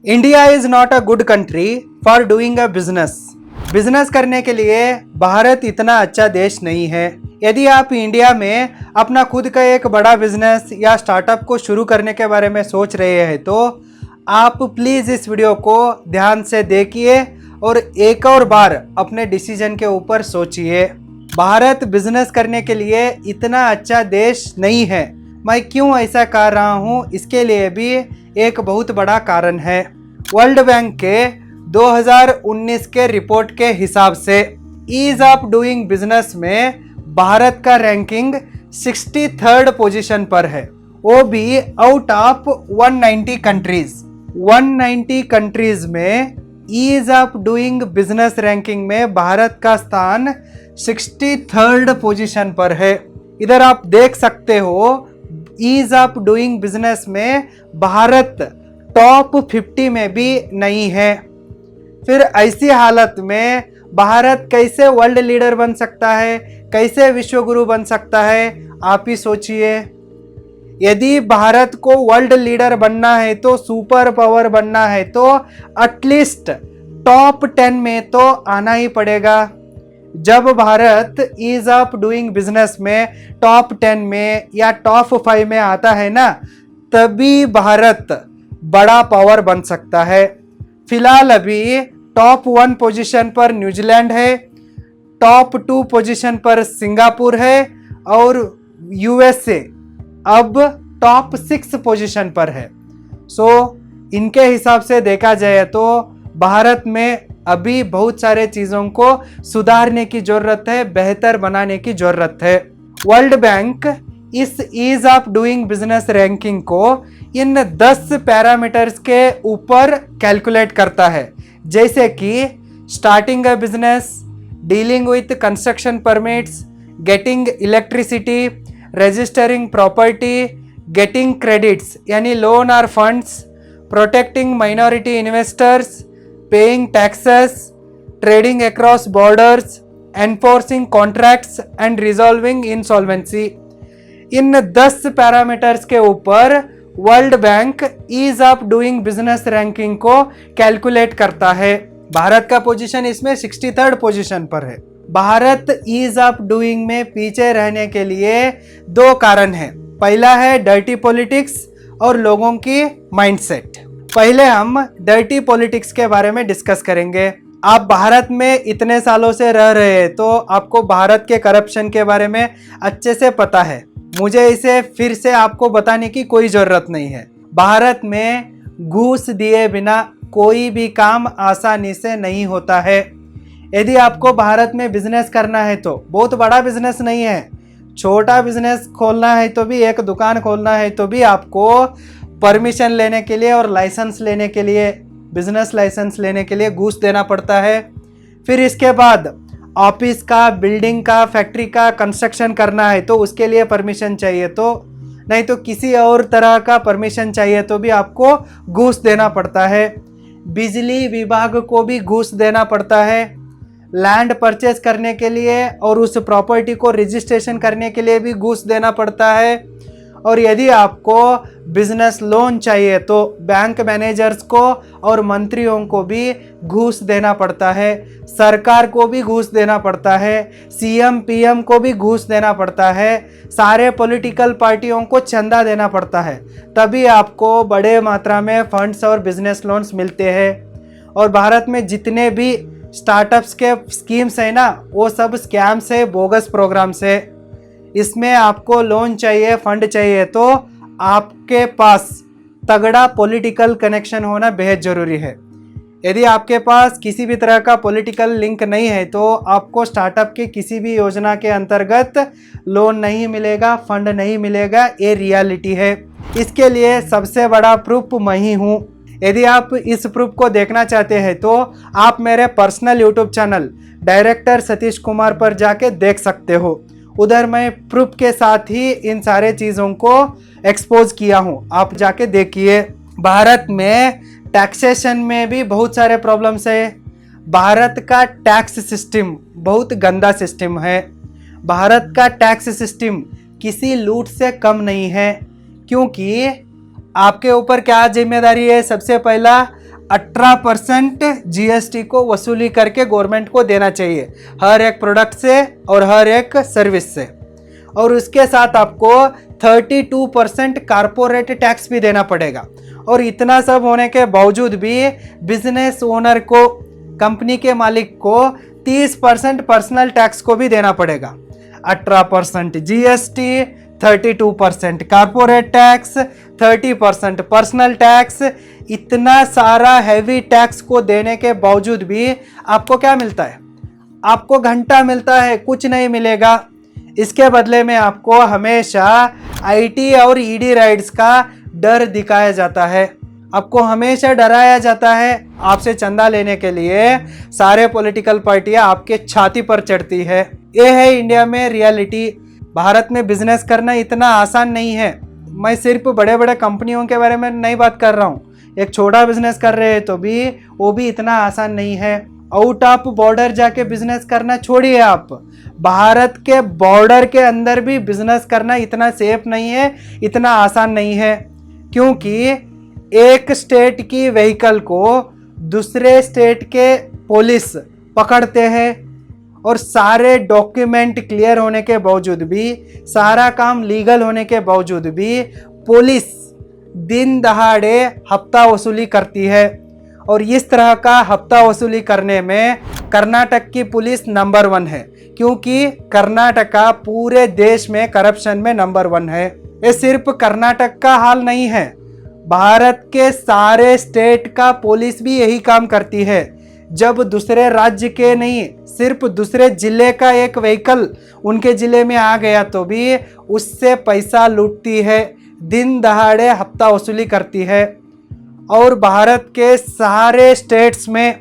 India is not a good country for doing a business. Business करने के लिए भारत इतना अच्छा देश नहीं है। यदि आप इंडिया में अपना खुद का एक बड़ा बिजनेस या स्टार्टअप को शुरू करने के बारे में सोच रहे हैं तो आप प्लीज़ इस वीडियो को ध्यान से देखिए और एक और बार अपने डिसीजन के ऊपर सोचिए। भारत बिजनेस करने के लिए इतना अच्छा देश नहीं है। मैं क्यों ऐसा कर रहा हूँ, इसके लिए भी एक बहुत बड़ा कारण है। वर्ल्ड बैंक के 2019 के रिपोर्ट के हिसाब से ईज ऑफ डूइंग बिजनेस में भारत का रैंकिंग 63rd पोजीशन पर है, वो भी आउट ऑफ 190 कंट्रीज। 190 कंट्रीज में ease of doing business ranking में भारत का स्थान 63rd पोजीशन पर है। इधर आप देख सकते हो ईज ऑफ डूइंग बिजनेस में भारत टॉप 50 में भी नहीं है। फिर ऐसी हालत में भारत कैसे वर्ल्ड लीडर बन सकता है, कैसे विश्व गुरु बन सकता है, आप ही सोचिए। यदि भारत को वर्ल्ड लीडर बनना है तो सुपर पावर बनना है तो एटलीस्ट टॉप 10 में तो आना ही पड़ेगा। जब Bharat ease of doing business में टॉप 10 में या टॉप 5 में आता है ना, तभी भारत बड़ा पावर बन सकता है। फिलहाल अभी टॉप 1 पोजीशन पर न्यूजीलैंड है, टॉप 2 पोजीशन पर सिंगापुर है और यूएसए अब टॉप 6 पोजीशन पर है। इनके हिसाब से देखा जाए तो भारत में अभी बहुत सारे चीज़ों को सुधारने की ज़रूरत है, बेहतर बनाने की ज़रूरत है। वर्ल्ड बैंक इस ease of doing business ranking को इन 10 पैरामीटर्स के ऊपर कैलकुलेट करता है, जैसे कि starting a business, dealing with construction permits, getting electricity, registering property, getting credits यानी लोन और funds, protecting minority investors, paying taxes, trading across borders, enforcing contracts and resolving insolvency। इन 10 पैरामीटर्स के ऊपर World Bank ease of doing business ranking को calculate करता है। भारत का position इसमें 63rd पोजीशन पर है। भारत ईज ऑफ डूइंग में पीछे रहने के लिए 2 कारण हैं। पहला है डर्टी पॉलिटिक्स और लोगों की माइंडसेट। पहले हम डर्टी पॉलिटिक्स के बारे में डिस्कस करेंगे। आप भारत में इतने सालों से रह रहे हैं तो आपको भारत के करप्शन के बारे में अच्छे से पता है। मुझे इसे फिर से आपको बताने की कोई ज़रूरत नहीं है। भारत में घूस दिए बिना कोई भी काम आसानी से नहीं होता है। यदि आपको भारत में बिजनेस करना है तो बहुत बड़ा बिजनेस नहीं है, छोटा बिजनेस खोलना है तो भी, एक दुकान खोलना है तो भी आपको परमिशन लेने के लिए और लाइसेंस लेने के लिए, बिजनेस लाइसेंस लेने के लिए घूस देना पड़ता है। फिर इसके बाद ऑफिस का, बिल्डिंग का, फैक्ट्री का कंस्ट्रक्शन करना है तो उसके लिए परमिशन चाहिए, तो नहीं तो किसी और तरह का परमिशन चाहिए तो भी आपको घूस देना पड़ता है। बिजली विभाग को भी घूस देना पड़ता है। लैंड परचेज करने के लिए और उस प्रॉपर्टी को रजिस्ट्रेशन करने के लिए भी घूस देना पड़ता है। और यदि आपको बिजनेस लोन चाहिए तो बैंक मैनेजर्स को और मंत्रियों को भी घूस देना पड़ता है, सरकार को भी घूस देना पड़ता है, सीएम पीएम को भी घूस देना पड़ता है, सारे पॉलिटिकल पार्टियों को चंदा देना पड़ता है, तभी आपको बड़े मात्रा में फंड्स और बिजनेस लोन्स मिलते हैं। और भारत में जितने भी स्टार्टअप्स के स्कीम्स हैं ना, वो सब स्कैम्स है, बोगस प्रोग्राम्स है। इसमें आपको लोन चाहिए, फंड चाहिए तो आपके पास तगड़ा पॉलिटिकल कनेक्शन होना बेहद ज़रूरी है। यदि आपके पास किसी भी तरह का पॉलिटिकल लिंक नहीं है तो आपको स्टार्टअप की किसी भी योजना के अंतर्गत लोन नहीं मिलेगा, फंड नहीं मिलेगा, ये रियलिटी है। इसके लिए सबसे बड़ा प्रूफ मैं ही हूँ। यदि आप इस प्रूफ को देखना चाहते हैं तो आप मेरे personal YouTube channel director Satish Kumar पर जाके देख सकते हो। उधर मैं प्रूफ के साथ ही इन सारे चीज़ों को एक्सपोज किया हूँ, आप जाके देखिए। भारत में टैक्सेशन में भी बहुत सारे प्रॉब्लम्स है। भारत का टैक्स सिस्टम बहुत गंदा सिस्टम है। भारत का टैक्स सिस्टम किसी लूट से कम नहीं है, क्योंकि आपके ऊपर क्या जिम्मेदारी है? सबसे पहला 18% जीएसटी को वसूली करके गवर्नमेंट को देना चाहिए, हर एक प्रोडक्ट से और हर एक सर्विस से। और उसके साथ आपको 32% कारपोरेट टैक्स भी देना पड़ेगा। और इतना सब होने के बावजूद भी बिजनेस ओनर को, कंपनी के मालिक को 30% पर्सनल टैक्स को भी देना पड़ेगा। 18% GST, 32% corporate tax, 30% personal tax, इतना सारा हैवी टैक्स को देने के बावजूद भी आपको क्या मिलता है? आपको घंटा मिलता है, कुछ नहीं मिलेगा। इसके बदले में आपको हमेशा आईटी और ईडी राइड्स का डर दिखाया जाता है, आपको हमेशा डराया जाता है। आपसे चंदा लेने के लिए सारे पॉलिटिकल पार्टियां आपके छाती पर चढ़ती है। ये है इंडिया में रियलिटी। भारत में बिजनेस करना इतना आसान नहीं है। मैं सिर्फ बड़े बड़े कंपनियों के बारे में नहीं बात कर रहा हूँ, एक छोटा बिजनेस कर रहे हैं तो भी वो भी इतना आसान नहीं है। आउट ऑफ बॉर्डर जाके बिजनेस करना छोड़िए, आप भारत के बॉर्डर के अंदर भी बिजनेस करना इतना सेफ नहीं है, इतना आसान नहीं है। क्योंकि एक स्टेट की व्हीकल को दूसरे स्टेट के पुलिस पकड़ते हैं और सारे डॉक्यूमेंट क्लियर होने के बावजूद भी, सारा काम लीगल होने के बावजूद भी पुलिस दिन दहाड़े हफ्ता वसूली करती है। और इस तरह का हफ्ता वसूली करने में कर्नाटक की पुलिस नंबर 1 है, क्योंकि कर्नाटका पूरे देश में करप्शन में नंबर 1 है। ये सिर्फ कर्नाटक का हाल नहीं है, भारत के सारे स्टेट का पुलिस भी यही काम करती है। जब दूसरे राज्य के नहीं, सिर्फ दूसरे जिले का एक व्हीकल उनके जिले में आ गया तो भी उससे पैसा लूटती है, दिन दहाड़े हफ्ता वसूली करती है। और भारत के सारे स्टेट्स में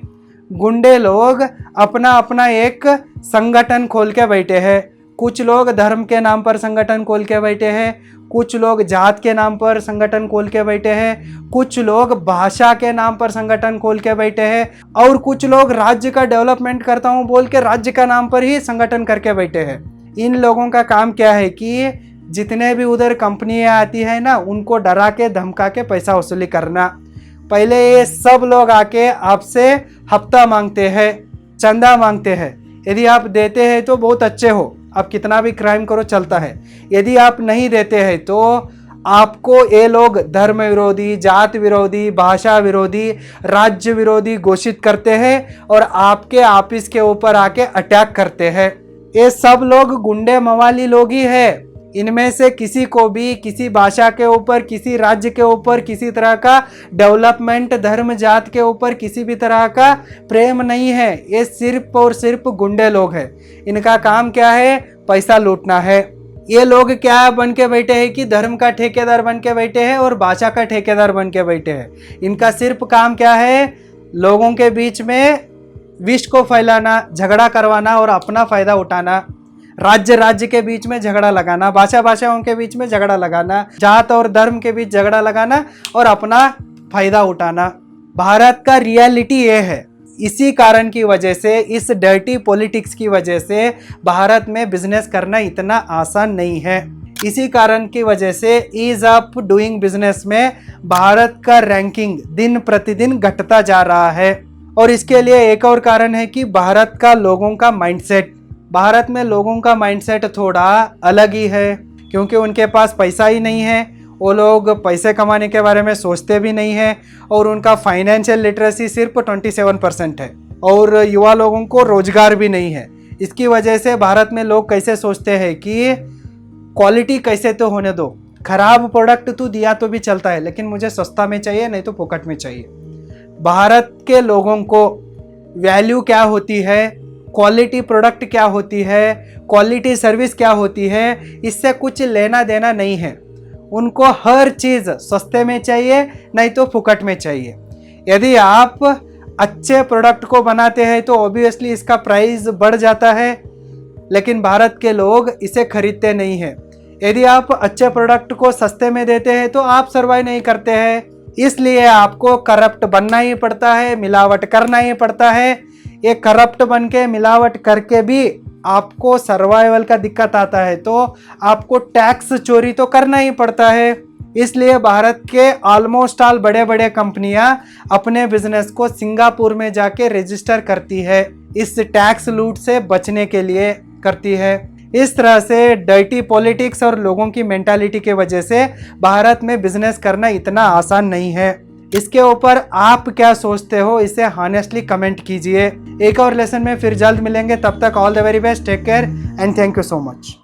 गुंडे लोग अपना अपना एक संगठन खोल के बैठे हैं। कुछ लोग धर्म के नाम पर संगठन खोल के बैठे हैं, कुछ लोग जात के नाम पर संगठन खोल के बैठे हैं, कुछ लोग भाषा के नाम पर संगठन खोल के बैठे हैं, और कुछ लोग राज्य का डेवलपमेंट करता हूं बोल के राज्य का नाम पर ही संगठन करके बैठे हैं। इन लोगों का काम क्या है कि जितने भी उधर कंपनियां आती है ना, उनको डरा के धमका के पैसा वसूली करना। पहले ये सब लोग आके आपसे हफ्ता मांगते हैं, चंदा मांगते हैं। यदि आप देते हैं तो बहुत अच्छे हो, आप कितना भी क्राइम करो चलता है। यदि आप नहीं देते हैं तो आपको ये लोग धर्म विरोधी, जात विरोधी, भाषा विरोधी, राज्य विरोधी घोषित करते हैं और आपके ऑफिस के ऊपर आके अटैक करते हैं। ये सब लोग गुंडे मवाली लोग ही है। इनमें से किसी को भी किसी भाषा के ऊपर, किसी राज्य के ऊपर, किसी तरह का डेवलपमेंट, धर्म जात के ऊपर किसी भी तरह का प्रेम नहीं है। ये सिर्फ और सिर्फ गुंडे लोग हैं। इनका काम क्या है? पैसा लूटना है। ये लोग क्या बन के बैठे हैं कि धर्म का ठेकेदार बन के बैठे हैं और भाषा का ठेकेदार बन के बैठे हैं। इनका सिर्फ काम क्या है? लोगों के बीच में विष को फैलाना, झगड़ा करवाना और अपना फायदा उठाना। राज्य के बीच में झगड़ा लगाना, भाषाओं के बीच में झगड़ा लगाना, जात और धर्म के बीच झगड़ा लगाना और अपना फायदा उठाना। भारत का रियलिटी ये है। इसी कारण की वजह से, इस डर्टी पॉलिटिक्स की वजह से भारत में बिजनेस करना इतना आसान नहीं है। इसी कारण की वजह से ईज ऑफ डूइंग बिजनेस में भारत का रैंकिंग दिन प्रतिदिन घटता जा रहा है। और इसके लिए एक और कारण है कि भारत का लोगों का माइंडसेट, भारत में लोगों का माइंडसेट थोड़ा अलग ही है, क्योंकि उनके पास पैसा ही नहीं है। वो लोग पैसे कमाने के बारे में सोचते भी नहीं है और उनका फाइनेंशियल लिटरेसी सिर्फ 27% है और युवा लोगों को रोजगार भी नहीं है। इसकी वजह से भारत में लोग कैसे सोचते हैं कि क्वालिटी कैसे तो होने दो, खराब प्रोडक्ट तो दिया तो भी चलता है, लेकिन मुझे सस्ता में चाहिए, नहीं तो फोकट में चाहिए। भारत के लोगों को वैल्यू क्या होती है, क्वालिटी प्रोडक्ट क्या होती है, क्वालिटी सर्विस क्या होती है, इससे कुछ लेना देना नहीं है। उनको हर चीज़ सस्ते में चाहिए, नहीं तो फुकट में चाहिए। यदि आप अच्छे प्रोडक्ट को बनाते हैं तो ऑब्वियसली इसका प्राइस बढ़ जाता है, लेकिन भारत के लोग इसे खरीदते नहीं हैं। यदि आप अच्छे प्रोडक्ट को सस्ते में देते हैं तो आप सर्वाइव नहीं करते हैं, इसलिए आपको करप्ट बनना ही पड़ता है, मिलावट करना ही पड़ता है। ये करप्ट बन के मिलावट करके भी आपको सर्वाइवल का दिक्कत आता है तो आपको टैक्स चोरी तो करना ही पड़ता है। इसलिए भारत के ऑलमोस्ट ऑल बड़े बड़े कंपनियां अपने बिजनेस को सिंगापुर में जाके रजिस्टर करती है, इस टैक्स लूट से बचने के लिए करती है। इस तरह से डर्टी पॉलिटिक्स और लोगों की मेंटालिटी की वजह से भारत में बिजनेस करना इतना आसान नहीं है। इसके ऊपर आप क्या सोचते हो, इसे हॉनेस्टली कमेंट कीजिए। एक और लेसन में फिर जल्द मिलेंगे, तब तक all the very best, take care and thank you so much.